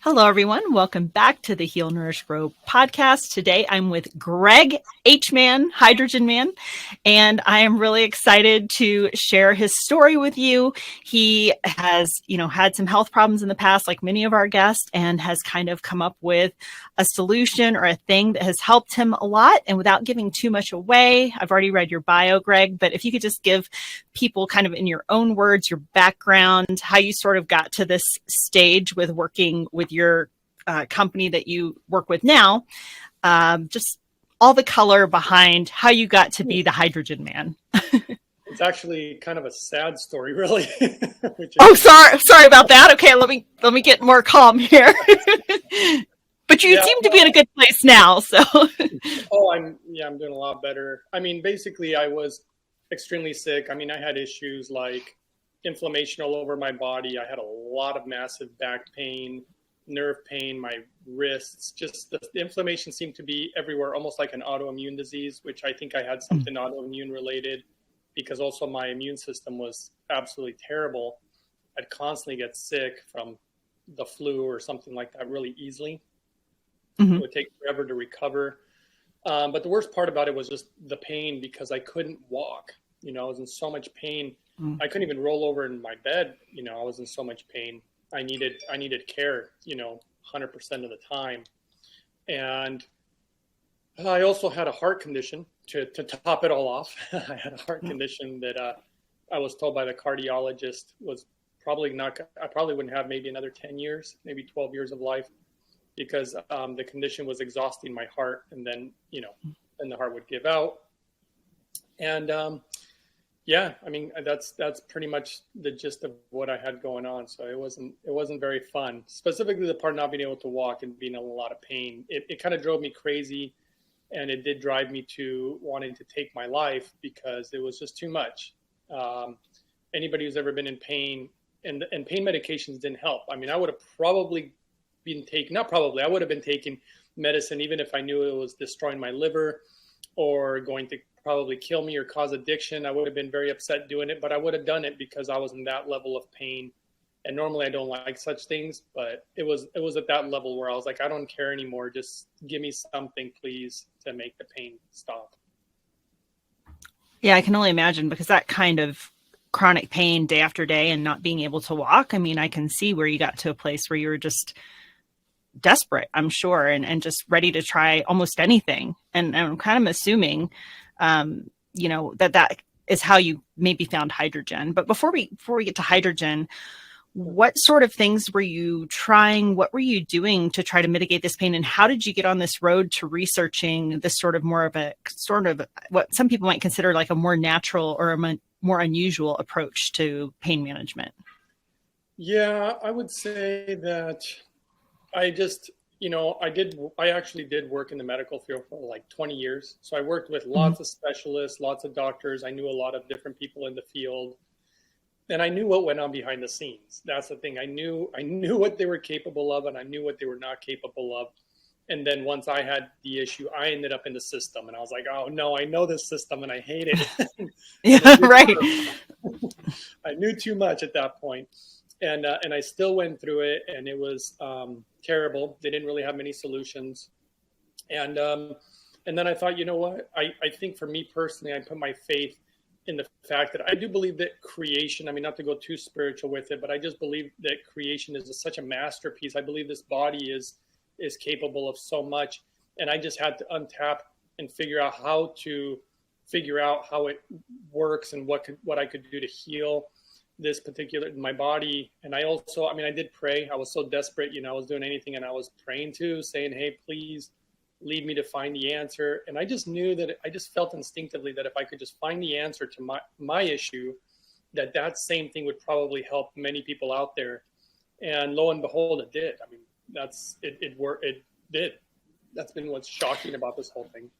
Hello, everyone. Welcome back to the Heal, Nourish, Grow podcast. Today, I'm with Greg H-Man, Hydrogen Man, and I am really excited to share his story with you. He has, had some health problems in the past, like many of our guests, and has kind of come up with a solution or a thing that has helped him a lot. And without giving too much away, I've already read your bio, Greg, but if you could just give people kind of in your own words, your background, how you sort of got to this stage with working with your company that you work with now, just all the color behind how you got to be the Hydrogen Man. It's actually kind of a sad story, really. Sorry about that. Okay, let me get more calm here. But you seem to be in a good place now, so. I'm doing a lot better. I mean, basically, I was extremely sick. I mean, I had issues like inflammation all over my body. I had a lot of massive back pain, nerve pain, my wrists. Just the inflammation seemed to be everywhere, almost like an autoimmune disease, which I think I had something autoimmune related, because also my immune system was absolutely terrible. I'd constantly get sick from the flu or something like that really easily. It would take forever to recover. But the worst part about it was just the pain, because I couldn't walk. I was in so much pain. I couldn't even roll over in my bed. I was in so much pain. I needed care, 100% of the time. And I also had a heart condition to top it all off. I had a heart condition that I was told by the cardiologist was probably not, I probably wouldn't have maybe another 10 years, maybe 12 years of life, because the condition was exhausting my heart. And then, then the heart would give out. And I mean, that's pretty much the gist of what I had going on. So it wasn't very fun, specifically the part of not being able to walk and being in a lot of pain. It kind of drove me crazy, and it did drive me to wanting to take my life, because it was just too much. Anybody who's ever been in pain, and pain medications didn't help. I mean, I would have probably I would have been taking medicine even if I knew it was destroying my liver or going to probably kill me or cause addiction. I would have been very upset doing it, but I would have done it because I was in that level of pain. And normally I don't like such things, but it was at that level where I was like, I don't care anymore. Just give me something, please, to make the pain stop. Yeah, I can only imagine, because that kind of chronic pain day after day and not being able to walk, I mean, I can see where you got to a place where you were just desperate, I'm sure, and just ready to try almost anything. And I'm kind of assuming, that is how you maybe found hydrogen. But before we get to hydrogen, what sort of things were you trying? What were you doing to try to mitigate this pain? And how did you get on this road to researching this sort of what some people might consider like a more natural or a more unusual approach to pain management? Yeah, I would say that I actually did work in the medical field for like 20 years. So I worked with lots of specialists, lots of doctors. I knew a lot of different people in the field, and I knew what went on behind the scenes. That's the thing. I knew what they were capable of, and I knew what they were not capable of. And then once I had the issue, I ended up in the system, and I was like, oh no, I know this system and I hate it. Yeah, right. I knew too much at that point. And I still went through it, and it was terrible. They didn't really have many solutions. And then I thought, you know what? I think for me personally, I put my faith in the fact that I do believe that creation, I mean, not to go too spiritual with it, but I just believe that creation is such a masterpiece. I believe this body is capable of so much. And I just had to untap and figure out how it works and what I could do to heal this particular, my body. And I did pray. I was so desperate, I was doing anything, and I was praying too, saying, hey, please lead me to find the answer. And I just knew that I just felt instinctively that if I could just find the answer to my issue, that same thing would probably help many people out there. And lo and behold, it did. I mean, it worked. It did. That's been what's shocking about this whole thing.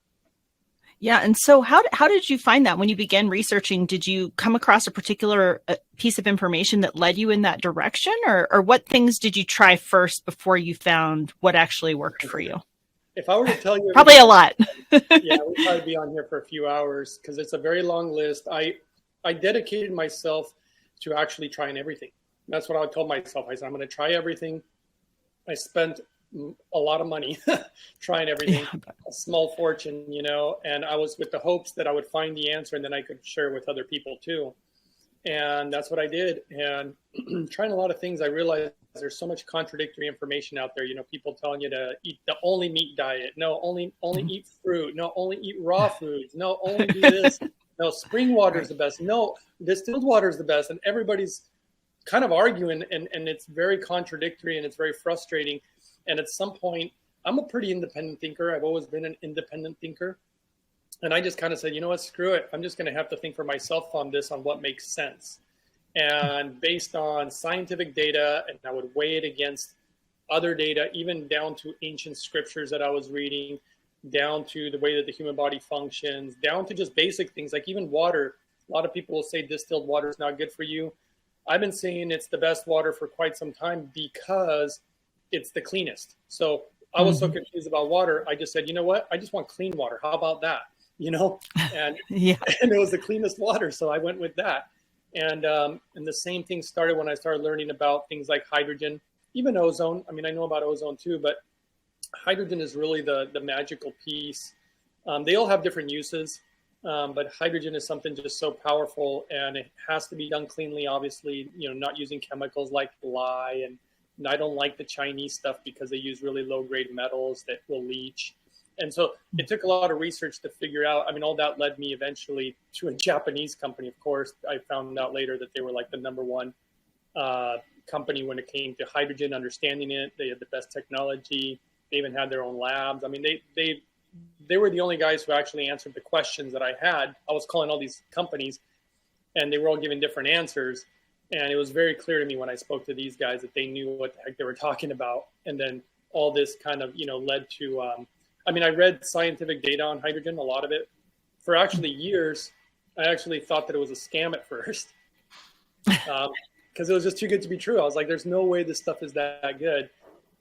Yeah. And so how did you find that when you began researching? Did you come across a particular piece of information that led you in that direction, or what things did you try first before you found what actually worked for you? If I were to tell you, probably a lot. Yeah, we'd probably be on here for a few hours, because it's a very long list. I dedicated myself to actually trying everything. That's what I told myself. I said, I'm going to try everything. I spent a lot of money trying everything, Yeah. a small fortune, and I was with the hopes that I would find the answer and then I could share with other people too. And that's what I did. And trying a lot of things, I realized there's so much contradictory information out there. People telling you to eat the only meat diet. No, only eat fruit. No, only eat raw foods. No, only do this. No, spring water is the best. No, distilled water is the best. And everybody's kind of arguing, and it's very contradictory and it's very frustrating. And at some point, I'm a pretty independent thinker. I've always been an independent thinker. And I just kind of said, you know what, screw it. I'm just going to have to think for myself on this, on what makes sense. And based on scientific data, and I would weigh it against other data, even down to ancient scriptures that I was reading, down to the way that the human body functions, down to just basic things like even water. A lot of people will say distilled water is not good for you. I've been saying it's the best water for quite some time because it's the cleanest. So I was so confused about water. I just said, you know what? I just want clean water. How about that? And Yeah. and it was the cleanest water, so I went with that. And the same thing started when I started learning about things like hydrogen, even ozone. I mean, I know about ozone too, but hydrogen is really the magical piece. They all have different uses, but hydrogen is something just so powerful, and it has to be done cleanly. Obviously, not using chemicals like lye, and I don't like the Chinese stuff because they use really low grade metals that will leach. And so it took a lot of research to figure out. I mean, all that led me eventually to a Japanese company. Of course, I found out later that they were like the number one company when it came to hydrogen, understanding it. They had the best technology. They even had their own labs. I mean, they were the only guys who actually answered the questions that I had. I was calling all these companies, and they were all giving different answers. And it was very clear to me when I spoke to these guys that they knew what the heck they were talking about. And then all this kind of, led to, I read scientific data on hydrogen, a lot of it. For actually years, I actually thought that it was a scam at first because it was just too good to be true. I was like, there's no way this stuff is that good.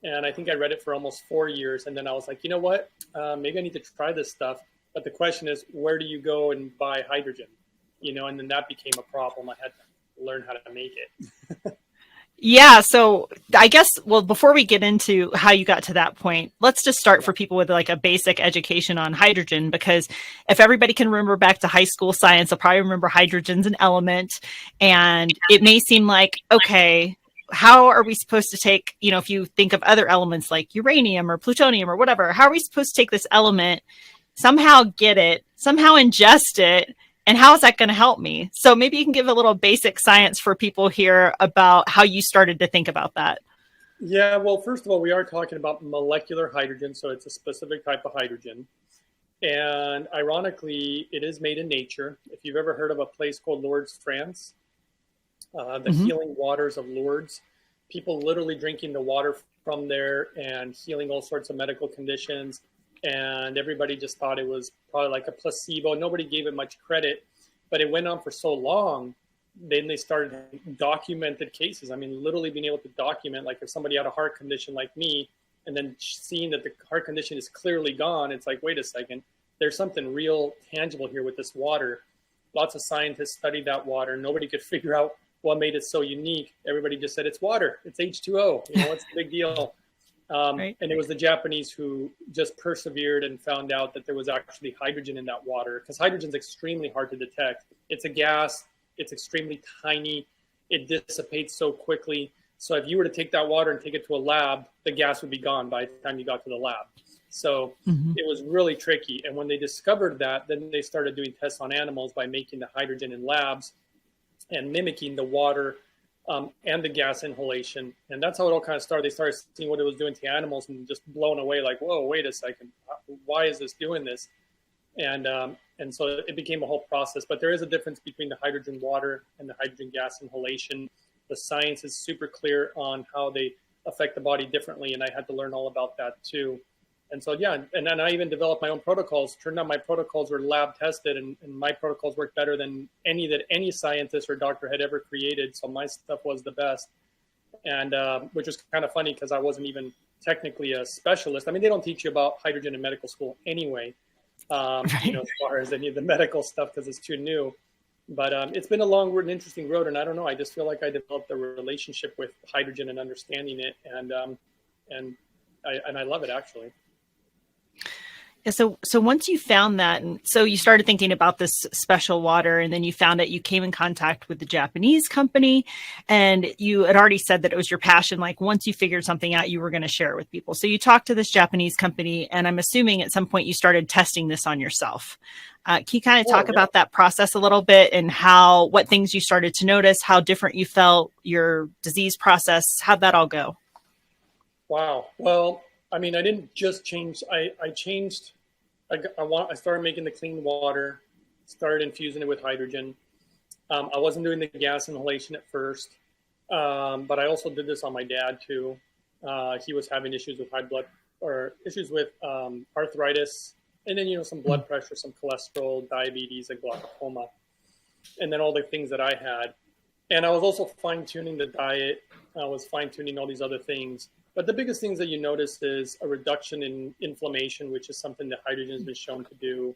And I think I read it for almost 4 years. And then I was like, you know what? Maybe I need to try this stuff. But the question is, where do you go and buy hydrogen? And then that became a problem. I had to learn how to make it. Yeah. So I guess, well, before we get into how you got to that point, let's just start for people with like a basic education on hydrogen, because if everybody can remember back to high school science, they'll probably remember hydrogen's an element. And it may seem like, okay, how are we supposed to take, if you think of other elements like uranium or plutonium or whatever, how are we supposed to take this element, somehow get it, somehow ingest it? And how is that going to help me? So maybe you can give a little basic science for people here about how you started to think about that. Yeah, well, first of all, we are talking about molecular hydrogen, so it's a specific type of hydrogen. And ironically, it is made in nature. If you've ever heard of a place called Lourdes, France, the healing waters of Lourdes, people literally drinking the water from there and healing all sorts of medical conditions. And everybody just thought it was probably like a placebo. Nobody gave it much credit, but it went on for so long. Then they started documented cases. I mean, literally being able to document, like if somebody had a heart condition like me, and then seeing that the heart condition is clearly gone, it's like, wait a second, there's something real tangible here with this water. Lots of scientists studied that water. Nobody could figure out what made it so unique. Everybody just said it's water. It's H2O. What's the big deal? Right. And it was the Japanese who just persevered and found out that there was actually hydrogen in that water, because hydrogen is extremely hard to detect. It's a gas. It's extremely tiny. It dissipates so quickly. So if you were to take that water and take it to a lab, the gas would be gone by the time you got to the lab. So it was really tricky. And when they discovered that, then they started doing tests on animals by making the hydrogen in labs and mimicking the water and the gas inhalation. And that's how it all kind of started. They started seeing what it was doing to animals and just blown away, like, whoa, wait a second, why is this doing this? And so it became a whole process. But there is a difference between the hydrogen water and the hydrogen gas inhalation. The science is super clear on how they affect the body differently. And I had to learn all about that too. And so, yeah, and then I even developed my own protocols. Turned out my protocols were lab tested, and my protocols worked better than any that any scientist or doctor had ever created. So my stuff was the best, and which was kind of funny because I wasn't even technically a specialist. I mean, they don't teach you about hydrogen in medical school anyway, as far as any of the medical stuff, because it's too new. But it's been a long and interesting road, and I don't know. I just feel like I developed a relationship with hydrogen and understanding it, and and I love it actually. Yeah, so once you found that, and so you started thinking about this special water, and then you found that you came in contact with the Japanese company, and you had already said that it was your passion. Like once you figured something out, you were going to share it with people. So you talked to this Japanese company, and I'm assuming at some point you started testing this on yourself. Can you kind of talk about that process a little bit and what things you started to notice, how different you felt, your disease process, how'd that all go? Wow. Well, I mean, I didn't just change. I changed. I started making the clean water, started infusing it with hydrogen. I wasn't doing the gas inhalation at first, but I also did this on my dad too. He was having issues with high blood or issues with arthritis, and then some blood pressure, some cholesterol, diabetes, and glaucoma, and then all the things that I had. And I was also fine tuning the diet. I was fine tuning all these other things. But the biggest things that you notice is a reduction in inflammation, which is something that hydrogen has been shown to do.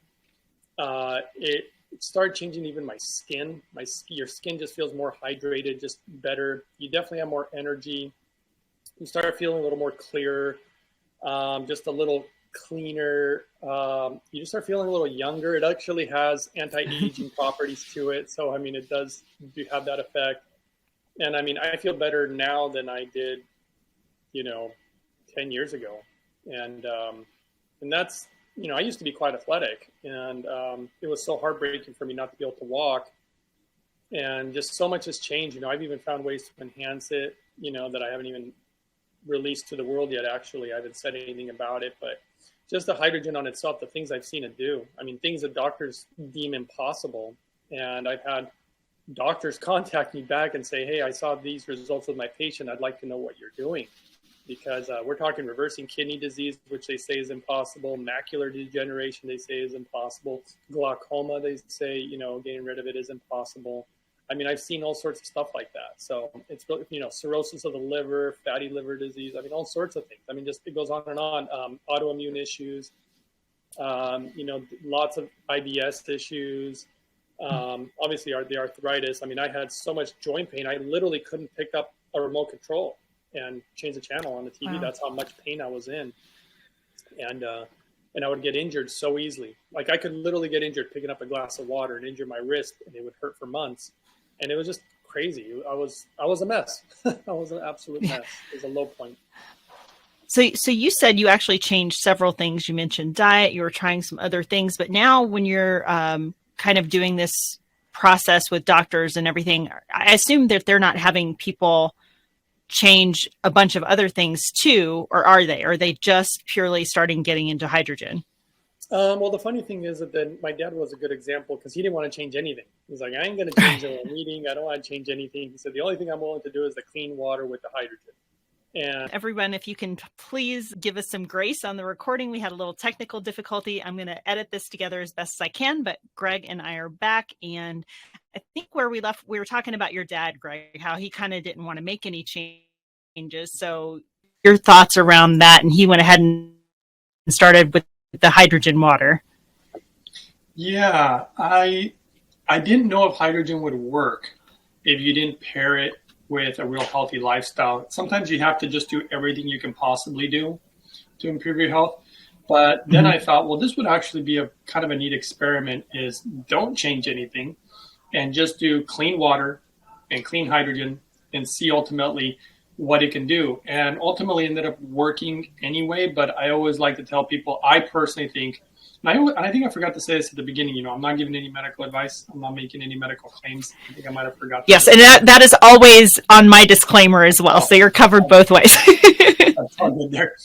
It started changing even my skin. Your skin just feels more hydrated, just better. You definitely have more energy. You start feeling a little more clear, just a little cleaner. You just start feeling a little younger. It actually has anti-aging properties to it. So, I mean, it does have that effect. And I mean, I feel better now than I did 10 years ago. And that's, I used to be quite athletic, and it was so heartbreaking for me not to be able to walk. And just so much has changed. I've even found ways to enhance it, that I haven't even released to the world yet. Actually, I haven't said anything about it, but just the hydrogen on itself, the things I've seen it do, I mean, things that doctors deem impossible. And I've had doctors contact me back and say, hey, I saw these results with my patient. I'd like to know what you're doing. Because we're talking reversing kidney disease, which they say is impossible. Macular degeneration, they say is impossible. Glaucoma, they say, getting rid of it is impossible. I mean, I've seen all sorts of stuff like that. So it's, cirrhosis of the liver, fatty liver disease. I mean, all sorts of things. I mean, just it goes on and on. Autoimmune issues, lots of IBS issues. Obviously, the arthritis. I mean, I had so much joint pain, I literally couldn't pick up a remote control and change the channel on the TV. Wow. That's how much pain I was in. And I would get injured so easily. Like I could literally get injured picking up a glass of water and injure my wrist, and it would hurt for months. And it was just crazy. I was a mess. I was an absolute mess. It was a low point. So you said you actually changed several things. You mentioned diet, you were trying some other things, but now when you're kind of doing this process with doctors and everything, I assume that they're not having people change a bunch of other things too, or are they? Or are they just purely starting getting into hydrogen? Well, the funny thing is that my dad was a good example because he didn't want to change anything. He's like, I ain't going to change a meeting. I don't want to change anything. He said, the only thing I'm willing to do is the clean water with the hydrogen. And everyone, if you can please give us some grace on the recording. We had a little technical difficulty. I'm going to edit this together as best as I can, but Greg and I are back. And I think where we left, we were talking about your dad, Greg, how he kind of didn't want to make any changes. So your thoughts around that, and he went ahead and started with the hydrogen water. Yeah, I didn't know if hydrogen would work if you didn't pair it with a real healthy lifestyle. Sometimes you have to just do everything you can possibly do to improve your health. But then I thought, well, this would actually be a kind of a neat experiment, is don't change anything and just do clean water and clean hydrogen and see ultimately what it can do. And ultimately ended up working anyway. But I always like to tell people, I personally think, and I think I forgot to say this at the beginning, I'm not giving any medical advice. I'm not making any medical claims. I think I might have forgot. Yes, and that is always on my disclaimer as well. So you're covered both ways. That's all good there.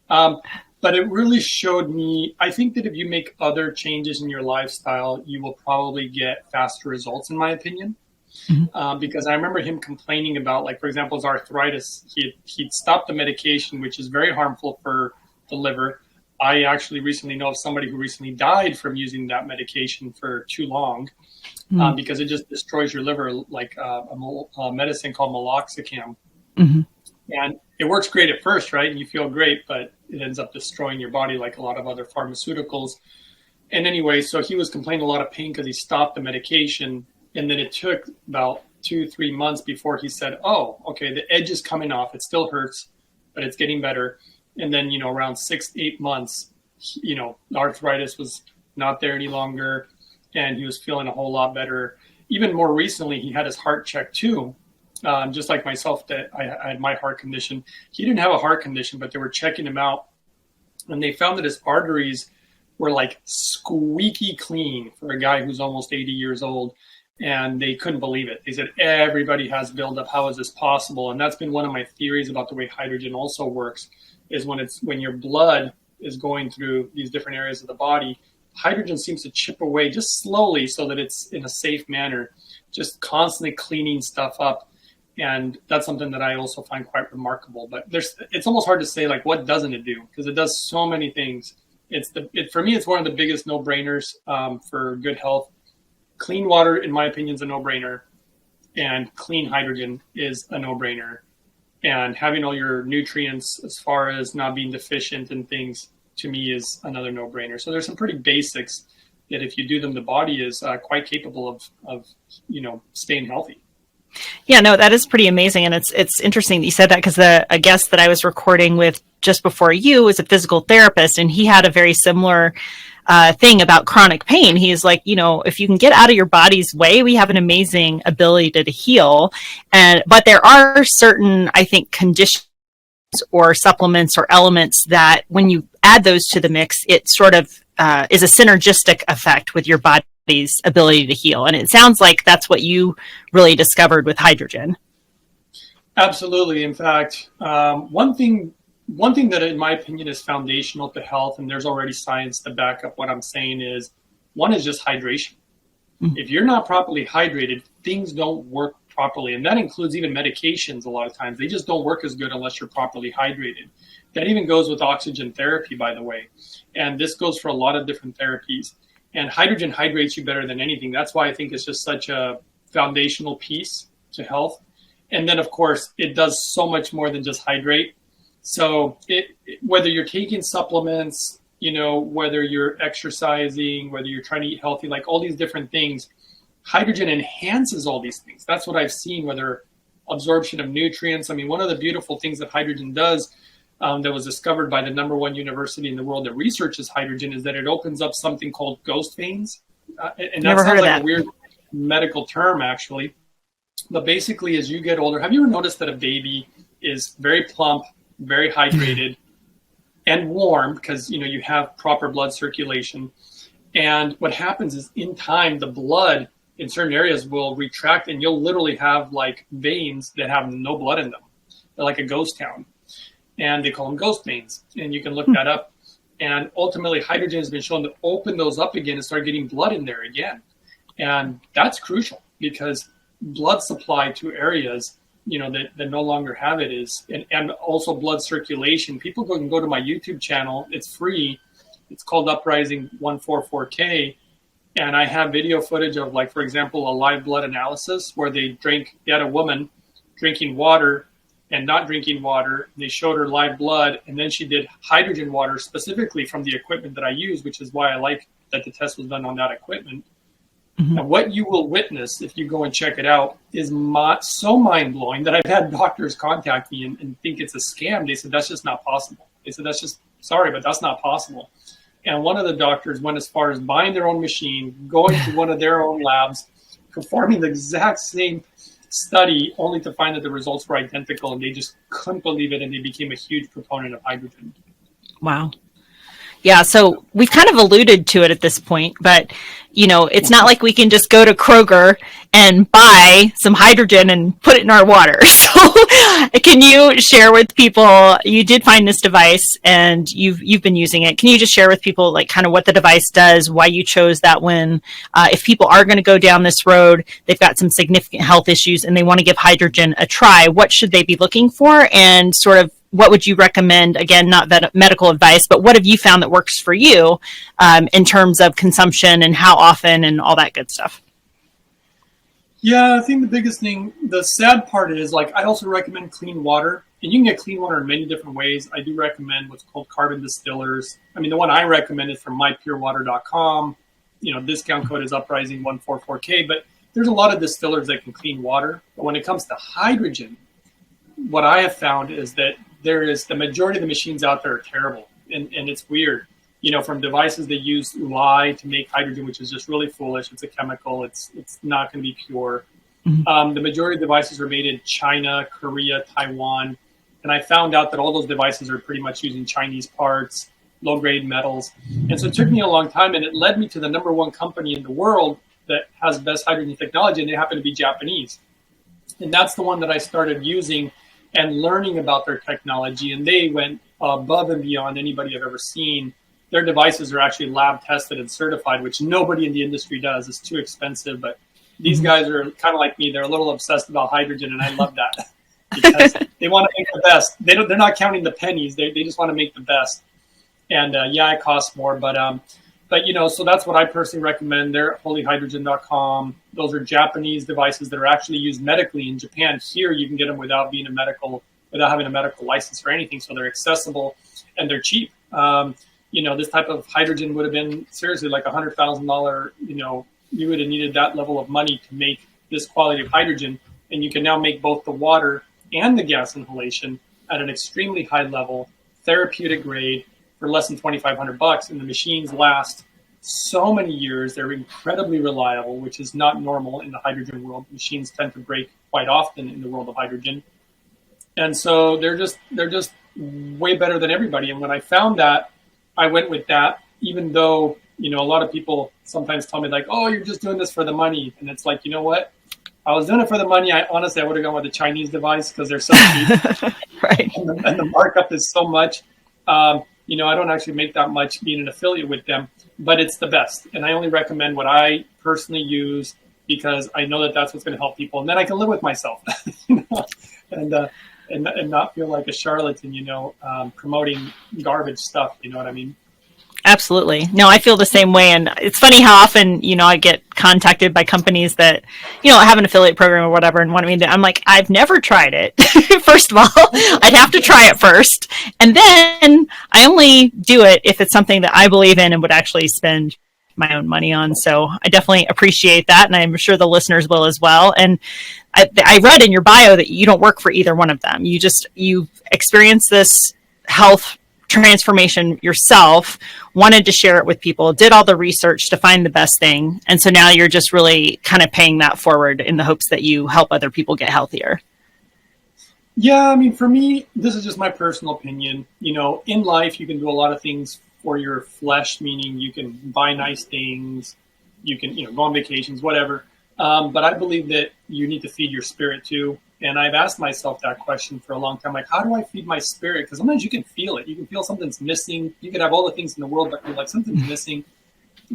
But it really showed me, I think that if you make other changes in your lifestyle, you will probably get faster results, in my opinion. Mm-hmm. Because I remember him complaining about, like, for example, his arthritis. He'd stopped the medication, which is very harmful for the liver. I actually recently know of somebody who recently died from using that medication for too long, because it just destroys your liver, like a medicine called meloxicam. Mm-hmm. And it works great at first, right? And you feel great, but it ends up destroying your body like a lot of other pharmaceuticals. And anyway, so he was complaining a lot of pain because he stopped the medication. And then it took about 2-3 months before he said, oh, okay, the edge is coming off. It still hurts, but it's getting better. And then, around 6 to 8 months, the arthritis was not there any longer, and he was feeling a whole lot better. Even more recently, he had his heart checked too. Just like myself, that I had my heart condition. He didn't have a heart condition, but they were checking him out, and they found that his arteries were like squeaky clean for a guy who's almost 80 years old. And they couldn't believe it. They said, everybody has buildup. How is this possible? And that's been one of my theories about the way hydrogen also works, is when your blood is going through these different areas of the body, hydrogen seems to chip away just slowly so that it's in a safe manner, just constantly cleaning stuff up. And that's something that I also find quite remarkable. But it's almost hard to say, like, what doesn't it do? Because it does so many things. For me, it's one of the biggest no-brainers for good health. Clean water, in my opinion, is a no-brainer, and clean hydrogen is a no-brainer. And having all your nutrients as far as not being deficient in things, to me, is another no-brainer. So there's some pretty basics that if you do them, the body is quite capable of staying healthy. Yeah, no, that is pretty amazing. And it's interesting that you said that, because a guest that I was recording with just before you was a physical therapist, and he had a very similar thing about chronic pain. He's like, if you can get out of your body's way, we have an amazing ability to heal. But there are certain, I think, conditions or supplements or elements that when you add those to the mix, it sort of is a synergistic effect with your body's ability to heal. And it sounds like that's what you really discovered with hydrogen. Absolutely. In fact, one thing that, in my opinion, is foundational to health, and there's already science to back up what I'm saying, is one is just hydration. Mm-hmm. If you're not properly hydrated, things don't work properly. And that includes even medications a lot of times. They just don't work as good unless you're properly hydrated. That even goes with oxygen therapy, by the way. And this goes for a lot of different therapies. And hydrogen hydrates you better than anything. That's why I think it's just such a foundational piece to health. And then, of course, it does so much more than just hydrate. So whether you're taking supplements, whether you're exercising, whether you're trying to eat healthy, like all these different things, hydrogen enhances all these things. That's what I've seen, whether absorption of nutrients. I mean, one of the beautiful things that hydrogen does that was discovered by the #1 university in the world that researches hydrogen is that it opens up something called ghost veins. And that sounds like a weird medical term, actually. But basically, as you get older, have you ever noticed that a baby is very plump, very hydrated, and warm because, you have proper blood circulation? And what happens is, in time, the blood in certain areas will retract, and you'll literally have like veins that have no blood in them. They're like a ghost town. And they call them ghost veins. And you can look that up. And ultimately, hydrogen has been shown to open those up again and start getting blood in there again. And that's crucial, because blood supply to areas, that no longer have it is, and also blood circulation. People can go to my YouTube channel. It's free. It's called Uprising 144K. And I have video footage of, like, for example, a live blood analysis where they had a woman drinking water and not drinking water. They showed her live blood, and then she did hydrogen water specifically from the equipment that I use, which is why I like that the test was done on that equipment. Mm-hmm. And what you will witness if you go and check it out is so mind-blowing that I've had doctors contact me and think it's a scam. They said, that's just not possible. They said, sorry, but that's not possible. And one of the doctors went as far as buying their own machine, going to one of their own labs, performing the exact same study, only to find that the results were identical, and they just couldn't believe it, and they became a huge proponent of hydrogen. Wow. Yeah, so we've kind of alluded to it at this point, but, it's not like we can just go to Kroger and buy some hydrogen and put it in our water. So can you share with people, you did find this device and you've been using it. Can you just share with people, like, kind of what the device does, why you chose that one? If people are going to go down this road, they've got some significant health issues and they want to give hydrogen a try, what should they be looking for? And sort of, what would you recommend? Again, not that medical advice, but what have you found that works for you in terms of consumption and how often and all that good stuff? Yeah, I think the biggest thing, the sad part is, like, I also recommend clean water. And you can get clean water in many different ways. I do recommend what's called carbon distillers. I mean, the one I recommend is from mypurewater.com. Discount code is Uprising144K. But there's a lot of distillers that can clean water. But when it comes to hydrogen, what I have found is that the majority of the machines out there are terrible, and it's weird. From devices that use lye to make hydrogen, which is just really foolish. It's a chemical. It's not going to be pure. The majority of devices are made in China, Korea, Taiwan, and I found out that all those devices are pretty much using Chinese parts, low-grade metals. And so it took me a long time, and it led me to the number one company in the world that has best hydrogen technology, and they happen to be Japanese. And that's the one that I started using and learning about their technology, and they went above and beyond anybody I've ever seen. Their devices are actually lab tested and certified, which nobody in the industry does. It's too expensive, but these guys are kind of like me. They're a little obsessed about hydrogen, and I love that because they want to make the best. They're not counting the pennies. They just want to make the best. And it costs more, but so that's what I personally recommend. They're at holyhydrogen.com. Those are Japanese devices that are actually used medically in Japan. Here, you can get them without having a medical license or anything. So they're accessible and they're cheap. This type of hydrogen would have been seriously like $100,000. You would have needed that level of money to make this quality of hydrogen. And you can now make both the water and the gas inhalation at an extremely high level, therapeutic grade, for less than $2,500, and the machines last so many years. They're incredibly reliable, which is not normal in the hydrogen world. Machines tend to break quite often in the world of hydrogen, and so they're just way better than everybody. And when I found that, I went with that, even though a lot of people sometimes tell me like, "Oh, you're just doing this for the money," and it's like, you know what? I was doing it for the money. I would have gone with the Chinese device because they're so cheap, right? And the markup is so much. I don't actually make that much being an affiliate with them, but it's the best. And I only recommend what I personally use because I know that that's what's going to help people. And then I can live with myself, and not feel like a charlatan, promoting garbage stuff. You know what I mean? Absolutely. No, I feel the same way. And it's funny how often, I get contacted by companies that, have an affiliate program or whatever and want me to, I'm like, I've never tried it. First of all, I'd have to try it first. And then I only do it if it's something that I believe in and would actually spend my own money on. So I definitely appreciate that. And I'm sure the listeners will as well. And I read in your bio that you don't work for either one of them. You experience this health transformation yourself, wanted to share it with people, did all the research to find the best thing. And so now you're just really kind of paying that forward in the hopes that you help other people get healthier. Yeah, I mean, for me, this is just my personal opinion. In life, you can do a lot of things for your flesh, meaning you can buy nice things, you can, go on vacations, whatever. But I believe that you need to feed your spirit too. And I've asked myself that question for a long time. Like, how do I feed my spirit? Because sometimes you can feel it. You can feel something's missing. You can have all the things in the world, but you're like, something's missing.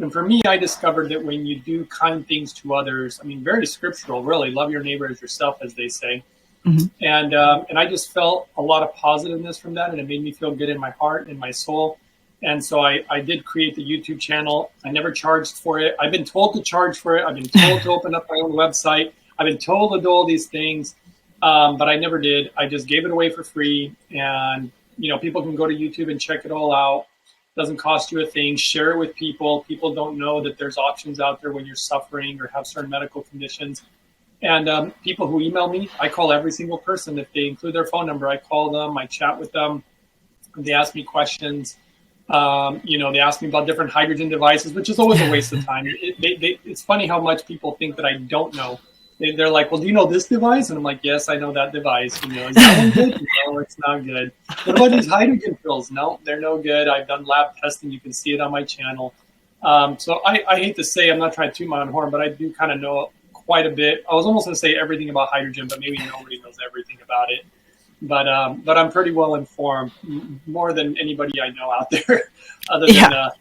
And for me, I discovered that when you do kind things to others, I mean, very scriptural, really, love your neighbor as yourself, as they say. Mm-hmm. And I just felt a lot of positiveness from that. And it made me feel good in my heart and my soul. And so I did create the YouTube channel. I never charged for it. I've been told to charge for it. I've been told to open up my own website. I've been told to do all these things. But I never did. I just gave it away for free. And, people can go to YouTube and check it all out. It doesn't cost you a thing. Share it with people. People don't know that there's options out there when you're suffering or have certain medical conditions. And people who email me, I call every single person. If they include their phone number, I call them, I chat with them. They ask me questions. They ask me about different hydrogen devices, which is always a waste of time. It's funny how much people think that I don't know. They're like, well, do you know this device? And I'm like, yes, I know that device. Is that one good? No, it's not good. What about these hydrogen pills? No, they're no good. I've done lab testing. You can see it on my channel. So I hate to say, I'm not trying to toot my own horn, but I do kind of know quite a bit. I was almost going to say everything about hydrogen, but maybe nobody knows everything about it. But I'm pretty well informed, more than anybody I know out there, other than,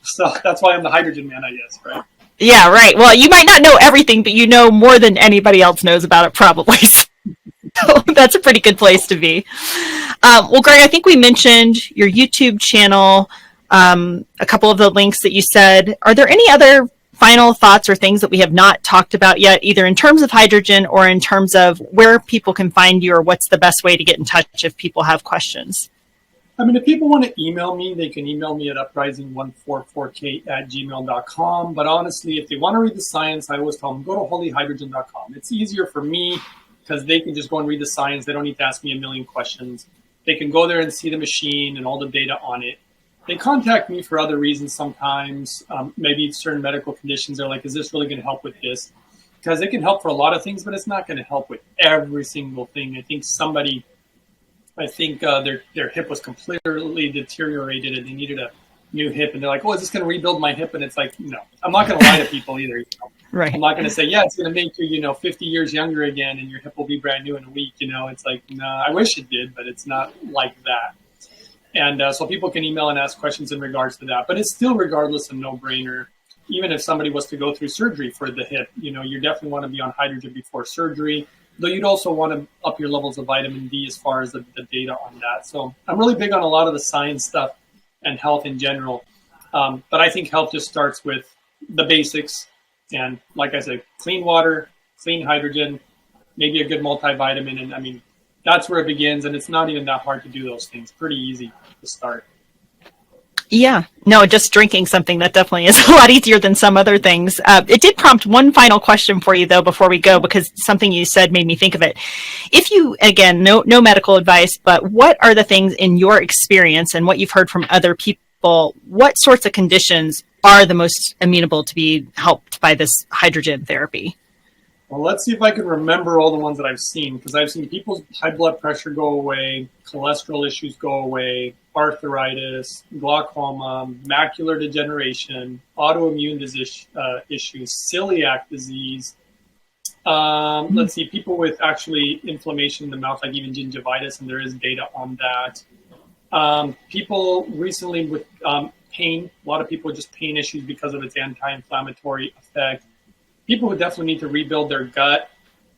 so that's why I'm the hydrogen man, I guess, right? Yeah, right. Well, you might not know everything, but you know more than anybody else knows about it, probably. So that's a pretty good place to be. Well, Greg, I think we mentioned your YouTube channel, a couple of the links that you said. Are there any other final thoughts or things that we have not talked about yet, either in terms of hydrogen or in terms of where people can find you, or what's the best way to get in touch if people have questions? I mean, if people want to email me, they can email me at uprising144k@gmail.com. But honestly, if they want to read the science, I always tell them, go to holyhydrogen.com. It's easier for me because they can just go and read the science. They don't need to ask me a million questions. They can go there and see the machine and all the data on it. They contact me for other reasons sometimes, maybe certain medical conditions. They're like, is this really going to help with this? Because it can help for a lot of things, but it's not going to help with every single thing. I think their hip was completely deteriorated and they needed a new hip. And they're like, oh, is this going to rebuild my hip? And it's like, no, I'm not going to lie to people either. You know? Right. I'm not going to say, yeah, it's going to make you, 50 years younger again and your hip will be brand new in a week. It's like, no, I wish it did, but it's not like that. And so people can email and ask questions in regards to that. But it's still regardless a no-brainer. Even if somebody was to go through surgery for the hip, you definitely want to be on hydrogen before surgery. Though you'd also want to up your levels of vitamin D as far as the data on that. So I'm really big on a lot of the science stuff and health in general. But I think health just starts with the basics. And like I said, clean water, clean hydrogen, maybe a good multivitamin. And I mean, that's where it begins. And it's not even that hard to do those things. Pretty easy to start. Yeah, no, just drinking something, that definitely is a lot easier than some other things. It did prompt one final question for you, though, before we go, because something you said made me think of it. If you, again, no medical advice, but what are the things in your experience and what you've heard from other people, what sorts of conditions are the most amenable to be helped by this hydrogen therapy? Well, let's see if I can remember all the ones that I've seen, because I've seen people's high blood pressure go away, cholesterol issues go away, arthritis, glaucoma, macular degeneration, autoimmune issues, celiac disease. Let's see, people with actually inflammation in the mouth, like even gingivitis, and there is data on that. People recently with pain, a lot of people with just pain issues because of its anti-inflammatory effect. People who definitely need to rebuild their gut.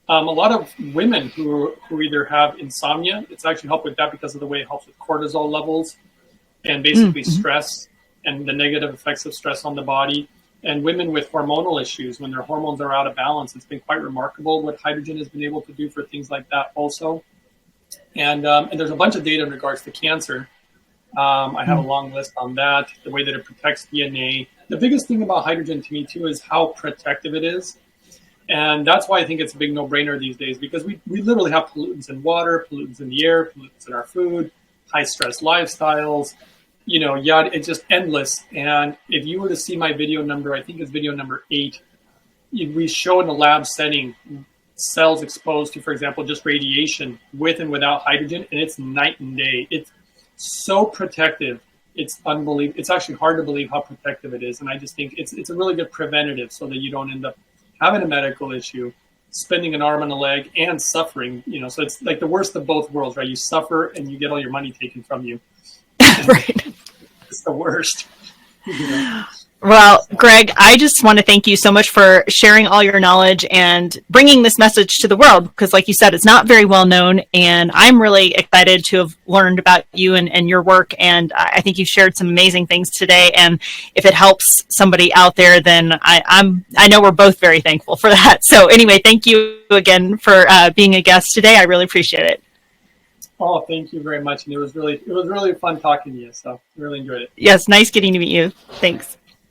A lot of women who either have insomnia, it's actually helped with that because of the way it helps with cortisol levels and basically stress and the negative effects of stress on the body. And women with hormonal issues, when their hormones are out of balance, it's been quite remarkable what hydrogen has been able to do for things like that also. And there's a bunch of data in regards to cancer. I have a long list on that, the way that it protects DNA. The biggest thing about hydrogen to me, too, is how protective it is. And that's why I think it's a big no-brainer these days, because we literally have pollutants in water, pollutants in the air, pollutants in our food, high-stress lifestyles, it's just endless. And if you were to see my video number, I think it's video number 8, we show in a lab setting cells exposed to, for example, just radiation with and without hydrogen, and it's night and day. It's so protective. It's unbelievable. It's actually hard to believe how protective it is. And I just think it's a really good preventative so that you don't end up having a medical issue, spending an arm and a leg, and suffering. So it's like the worst of both worlds, right? You suffer and you get all your money taken from you. Right. It's the worst. Well, Greg, I just want to thank you so much for sharing all your knowledge and bringing this message to the world, because like you said, it's not very well known, and I'm really excited to have learned about you and your work, and I think you've shared some amazing things today, and if it helps somebody out there, then I know we're both very thankful for that. So anyway, thank you again for being a guest today. I really appreciate it. Oh, thank you very much. And it was really fun talking to you. So I really enjoyed it. Yes, nice getting to meet you. Thanks.